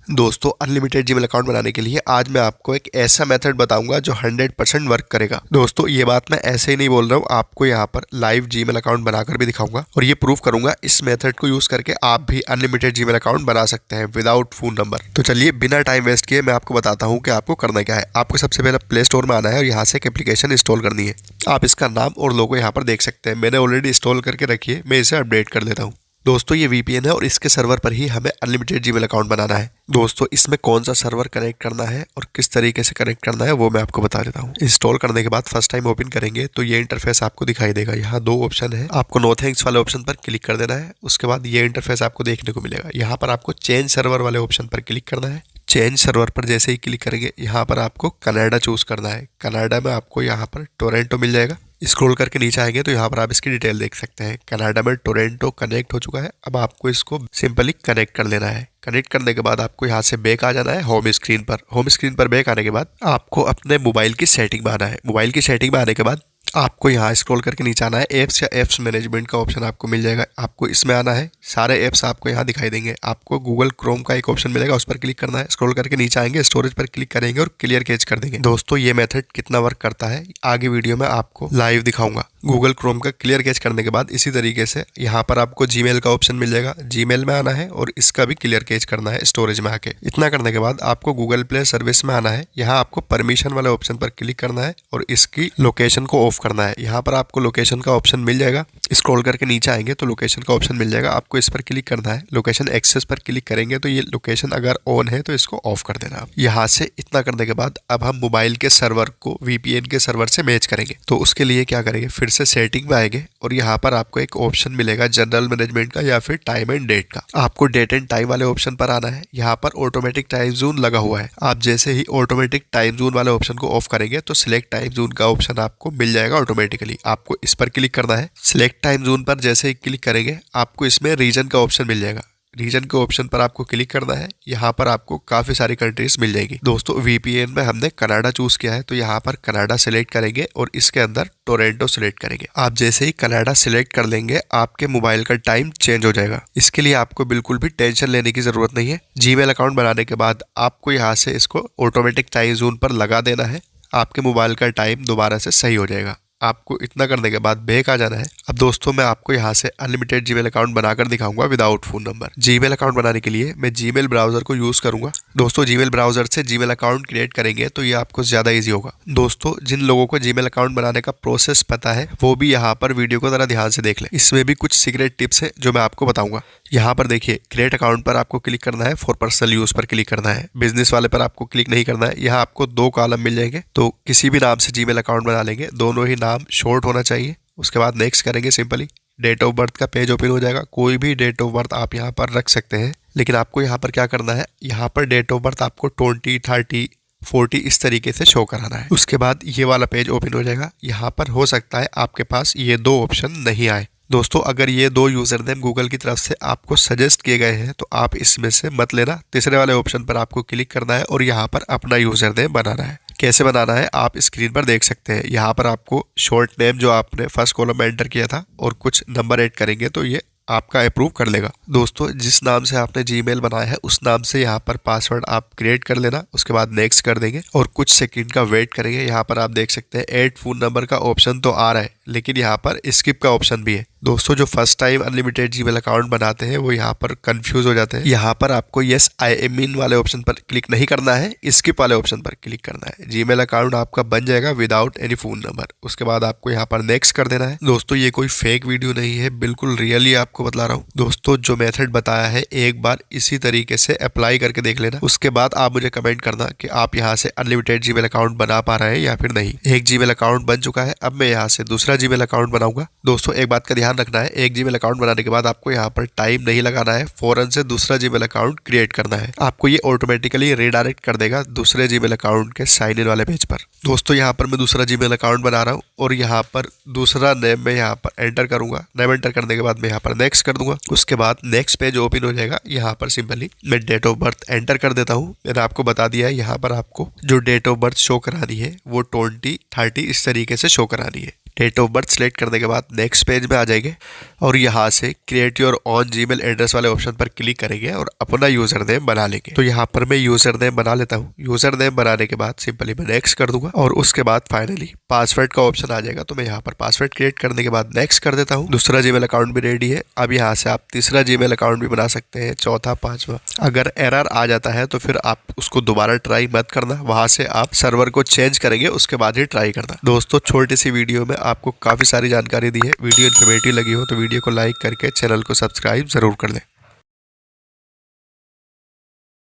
दोस्तों unlimited Gmail account बनाने के लिए आज मैं आपको एक ऐसा मेथड बताऊंगा जो 100% वर्क करेगा। दोस्तों ये बात मैं ऐसे ही नहीं बोल रहा हूँ, आपको यहाँ पर लाइव जीमेल अकाउंट बनाकर भी दिखाऊंगा और ये प्रूफ करूंगा इस मेथड को यूज करके आप भी अनलिमिटेड जीमेल अकाउंट बना सकते हैं विदाउट फोन नंबर। तो चलिए बिना टाइम वेस्ट किए मैं आपको बताता हूँ कि आपको करना क्या है। आपको सबसे पहले प्ले स्टोर में आना है और यहाँ से एक एप्लीकेशन इंस्टॉल करनी है। आप इसका नाम और लोगो यहाँ पर देख सकते हैं, मैंने ऑलरेडी इंस्टॉल करके रखी है, मैं इसे अपडेट कर लेता हूँ। दोस्तों ये वीपीएन है और इसके सर्वर पर ही हमें अनलिमिटेड जीमेल अकाउंट बनाना है। दोस्तों इसमें कौन सा सर्वर कनेक्ट करना है और किस तरीके से कनेक्ट करना है वो मैं आपको बता देता हूँ। इंस्टॉल करने के बाद फर्स्ट टाइम ओपन करेंगे तो ये इंटरफेस आपको दिखाई देगा। यहाँ दो ऑप्शन है, आपको नो थैंक्स वाले ऑप्शन पर क्लिक कर देना है। उसके बाद ये इंटरफेस आपको देखने को मिलेगा। यहाँ पर आपको चेंज सर्वर वाले ऑप्शन पर क्लिक करना है। चेंज सर्वर पर जैसे ही क्लिक करेंगे यहाँ पर आपको कनाडा चूज करना है। कनाडा में आपको यहाँ पर टोरंटो मिल जाएगा। स्क्रॉल करके नीचे आएंगे तो यहाँ पर आप इसकी डिटेल देख सकते हैं। कनाडा में टोरंटो कनेक्ट हो चुका है। अब आपको इसको सिंपली कनेक्ट कर लेना है। कनेक्ट करने के बाद आपको यहाँ से बैक आ जाना है होम स्क्रीन पर। होम स्क्रीन पर बैक आने के बाद आपको अपने मोबाइल की सेटिंग में आना है। मोबाइल की सेटिंग में आने के बाद आपको यहाँ स्क्रॉल करके नीचे आना है। एप्स या एप्स मैनेजमेंट का ऑप्शन आपको मिल जाएगा, आपको इसमें आना है। सारे एप्स आपको यहाँ दिखाई देंगे। आपको गूगल क्रोम का एक ऑप्शन मिलेगा, उस पर क्लिक करना है। स्क्रॉल करके नीचे आएंगे, स्टोरेज पर क्लिक करेंगे और क्लियर कैच कर देंगे। दोस्तों ये मेथड कितना वर्क करता है आगे वीडियो में आपको लाइव दिखाऊंगा। गूगल क्रोम का क्लियर कैच करने के बाद इसी तरीके से यहाँ पर आपको जीमेल का ऑप्शन मिल जाएगा। जीमेल में आना है और इसका भी क्लियर कैच करना है स्टोरेज में आके। इतना करने के बाद आपको गूगल प्ले सर्विस में आना है। यहाँ आपको परमिशन वाले ऑप्शन पर क्लिक करना है और इसकी लोकेशन को ऑफ करना है। यहाँ पर आपको लोकेशन का ऑप्शन मिल जाएगा। स्क्रॉल करके नीचे आएंगे तो लोकेशन का ऑप्शन मिल जाएगा, आपको इस पर क्लिक करना है। लोकेशन एक्सेस पर क्लिक करेंगे तो ये लोकेशन अगर ऑन है तो इसको ऑफ कर देना। यहाँ से इतना करने के बाद अब हम मोबाइल के सर्वर को वीपीएन के सर्वर से मैच करेंगे। तो उसके लिए क्या करेंगे, फिर से सेटिंग में आएंगे और यहाँ पर आपको एक ऑप्शन मिलेगा जनरल मैनेजमेंट का या फिर टाइम एंड डेट का। आपको डेट एंड टाइम वाले ऑप्शन पर आना है। यहाँ पर ऑटोमेटिक टाइम जोन लगा हुआ है। आप जैसे ही ऑटोमेटिक टाइम जोन वाले ऑप्शन को ऑफ करेंगे तो सिलेक्ट टाइम जोन का ऑप्शन आपको मिल जाएगा ऑटोमेटिकली। आपको इस पर क्लिक करना है। सिलेक्ट टाइम जोन पर जैसे ही क्लिक करेंगे आपको इसमें रीजन का ऑप्शन मिल जाएगा। रीजन के ऑप्शन पर आपको क्लिक करना है। यहाँ पर आपको काफी सारी कंट्रीज मिल जाएगी। दोस्तों वीपीएन में हमने कनाडा चूज किया है तो यहाँ पर कनाडा सिलेक्ट करेंगे और इसके अंदर टोरंटो सिलेक्ट करेंगे। आप जैसे ही कनाडा सिलेक्ट कर लेंगे आपके मोबाइल का टाइम चेंज हो जाएगा। इसके लिए आपको बिल्कुल भी टेंशन लेने की जरूरत नहीं है। जीमेल अकाउंट बनाने के बाद आपको यहाँ से इसको ऑटोमेटिक टाइम जोन पर लगा देना है। आपके मोबाइल का टाइम दोबारा से सही हो जाएगा। आपको इतना करने के बाद बैक आ जाना है। अब दोस्तों मैं आपको यहाँ से अनलिमिटेड जीमेल अकाउंट बनाकर दिखाऊंगा without phone number. Gmail account बनाने के लिए मैं जीमेल ब्राउजर को यूज करूंगा। दोस्तों जीमेल ब्राउजर से जीमेल अकाउंट क्रिएट करेंगे तो ये आपको ज्यादा इजी होगा। दोस्तों जिन लोगों को जीमेल अकाउंट बनाने का प्रोसेस पता है वो भी यहाँ पर वीडियो को जरा ध्यान से देख ले। इसमें भी कुछ सीक्रेट टिप्स है जो मैं आपको बताऊंगा। यहाँ पर देखिए क्रिएट अकाउंट पर आपको क्लिक करना है, फॉर पर्सनल यूज पर क्लिक करना है, बिजनेस वाले पर आपको क्लिक नहीं करना है। यहाँ आपको दो कॉलम मिल जाएंगे तो किसी भी नाम से जीमेल अकाउंट बना लेंगे, दोनों ही नाम शॉर्ट होना चाहिए। उसके बाद नेक्स्ट करेंगे सिंपली। डेट ऑफ बर्थ का पेज ओपन हो जाएगा। कोई भी डेट ऑफ बर्थ आप यहाँ पर रख सकते हैं, लेकिन आपको यहाँ पर क्या करना है, यहाँ पर डेट ऑफ बर्थ आपको 20, 30, 40 इस तरीके से शो कराना है। उसके बाद ये वाला पेज ओपन हो जाएगा। यहाँ पर हो सकता है आपके पास ये दो ऑप्शन नहीं आए। दोस्तों अगर ये दो यूजर नेम गूगल की तरफ से आपको सजेस्ट किए गए हैं तो आप इसमें से मत लेना। तीसरे वाले ऑप्शन पर आपको क्लिक करना है और यहाँ पर अपना यूजर नेम बनाना है। कैसे बनाना है आप स्क्रीन पर देख सकते हैं। यहाँ पर आपको शॉर्ट नेम जो आपने फर्स्ट कॉलम में एंटर किया था और कुछ नंबर ऐड करेंगे तो ये आपका अप्रूव कर लेगा। दोस्तों जिस नाम से आपने जीमेल बनाया है उस नाम से यहाँ पर पासवर्ड आप क्रिएट कर लेना। उसके बाद नेक्स्ट कर देंगे और कुछ सेकंड का वेट करेंगे। यहाँ पर आप देख सकते हैं ऐड फोन नंबर का ऑप्शन तो आ रहा है, लेकिन यहाँ पर स्किप का ऑप्शन भी है। दोस्तों जो first time unlimited Gmail account बनाते हैं वो यहाँ पर कंफ्यूज हो जाते हैं। यहाँ पर आपको यस आई एम इन वाले ऑप्शन पर क्लिक नहीं करना है, स्किप वाले ऑप्शन पर क्लिक करना है। जीमेल अकाउंट आपका बन जाएगा विदाउट एनी फोन नंबर। उसके बाद आपको यहाँ पर नेक्स्ट कर देना है। दोस्तों ये कोई फेक वीडियो नहीं है, बिल्कुल रियली आपको बतला रहा हूँ। दोस्तों जो मेथड बताया है एक बार इसी तरीके से अप्लाई करके देख लेना। उसके बाद आप मुझे कमेंट करना कि आप यहाँ से अनलिमिटेड जीमेल अकाउंट बना पा रहे हैं या फिर नहीं। एक जीमेल अकाउंट बन चुका है, अब मैं यहाँ से दूसरा जीमेल अकाउंट बनाऊंगा। दोस्तों एक बात का ध्यान रखना है, एक जीमेल अकाउंट बनाने के बाद आपको यहाँ पर टाइम नहीं लगाना है, फौरन से दूसरा जीमेल अकाउंट क्रिएट करना है। आपको ये ऑटोमेटिकली रिडायरेक्ट कर देगा दूसरे जीमेल अकाउंट के साइन इन वाले पेज पर। दोस्तों यहाँ पर मैं दूसरा जीमेल अकाउंट बना रहा हूँ और यहाँ पर दूसरा नेम मैं यहाँ पर एंटर करूंगा। नेम एंटर करने के बाद मैं यहाँ पर नेक्स्ट कर दूंगा। उसके बाद नेक्स्ट पेज ओपन हो जाएगा। यहाँ पर सिंपली मैं डेट ऑफ बर्थ एंटर कर देता हूँ। मैंने आपको बता दिया है यहाँ पर आपको जो डेट ऑफ बर्थ शो करानी है वो 20, 30 इस तरीके से शो करानी है। डेट ऑफ बर्थ सिलेक्ट करने के बाद नेक्स्ट पेज में आ जाएंगे और यहाँ से create your on Gmail address वाले ऑप्शन पर क्लिक करेंगे और अपना यूजर नेम बना लेंगे। तो यहाँ पर मैं यूजर नेम बना लेता हूँ। यूजर नेम बनाने के बाद सिंपली मैं नेक्स्ट कर दूंगा और उसके बाद फाइनली पासवर्ड का ऑप्शन आ जाएगा। तो मैं यहाँ पर पासवर्ड क्रिएट करने के बाद नेक्स्ट कर देता हूँ। दूसरा जीमेल अकाउंट भी रेडी है। अब यहाँ से आप तीसरा जीमेल अकाउंट भी बना सकते हैं, चौथा, पांचवा। अगर एरर आ जाता है तो फिर आप उसको दोबारा ट्राई मत करना, वहां से आप सर्वर को चेंज करेंगे उसके बाद ही ट्राई करना। दोस्तों छोटी सी वीडियो में आपको काफी सारी जानकारी दी है। वीडियो इन्फॉर्मेटिव लगी हो तो वीडियो को लाइक करके चैनल को सब्सक्राइब जरूर कर लें।